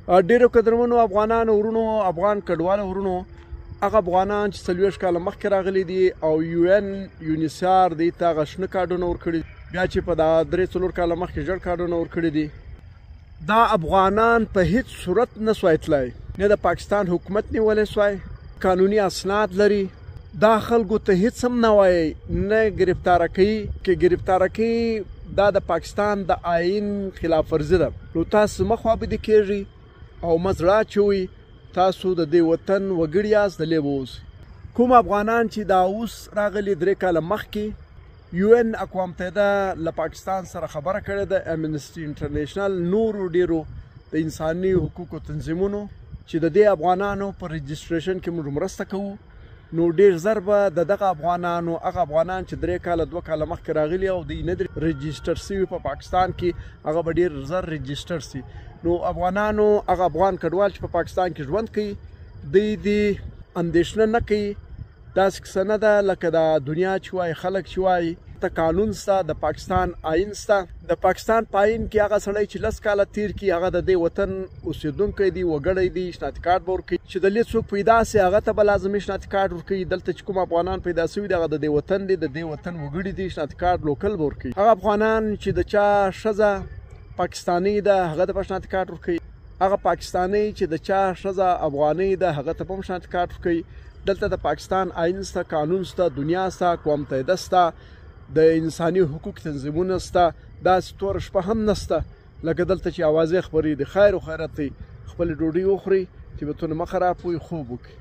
ډیرو قدرمنو افغانانو ورونو، افغان کډوالو ورونو، هغه افغانان چې 40 کاله مخکې راغلي دي او UN یونیسار دوی ته هغه شنه کارډونه ورکړي، بیا چې په دا 3-4 کاله مخکې ژړ کارډونه ورکړي دي، دا افغانان په هیڅ صورت نه سوای تلای، نه د پاکستان حکومت نیولی سوای، قانوني اسناد لري. دا خلکو ته هیڅ هم نه وایي، نه ګرفتاره کوي. که ګرفتاره کوي دا د پاکستان د آئین خلاف ورزي ده. نو تاسو مه خوابدي کیږئ او مه زړه اچوئ، تاسو د دې وطن وګړي یاست، د لیبو اوسئ. کوم افغانان چې دا اوس راغلي 3 کاله مخکې UN اقوام متحده له پاکستان سره خبره کړې ده، امنسټي انټرنیشنل، نورو ډیرو د انساني حقوقو تنظیمونو چې د دې افغانانو په رجسټریشن کې موږ مرسته کوو، نو ډیر زر به د دغه افغانانو، هغه افغانان چې 3 کاله 2 کاله مخکې راغلي او دوی نه رجسټر سوي په پاکستان کې، هغه به ډیر زر رجسټر سي. نو افغانانو، هغه افغان کډوال چې په پاکستان کې ژوند کوي، دوی دې اندېښنه نه کوي. داسې کیسه نه ده لکه د دنیا چې وایي، خلک چې وایي ته قانون سته، د پاکستان آئین سته. د پاکستان په آئین کې هغه سړی چې 10 کاله تیر کړي، هغه د دې وطن اوسېدونکی دی، وګړی دی، شناختی کارت به ورکوي. چې دلته څوک پیدا سي هغه ته به لازمي شناختی کارت ورکوي. دلته چې کوم افغانان پیدا سوي دي هغه د دې وطن دی، د دې وطن وګړي دي، شناختی کارت لوکل به ورکوي. هغه افغانان چې د چا ښځه پاکستاني ده هغه ته به شناختی کارت ورکوي. هغه پاکستاني چې د چا ښځه افغاني ده هغه ته به هم شناختی کارت ورکوي. دلته د پاکستان آئین سته، قانون سته، دنیا سته، اقوام متحده سته، د انساني حقوق تنظیمونه سته. داسې توره شپه هم نسته لکه دلته چې اوازې خپرې دي. خیر و خیرت دی، خپلې ډوډۍ وخورئ، طبیعتونه مه خرابوئ، خوب وکړئ.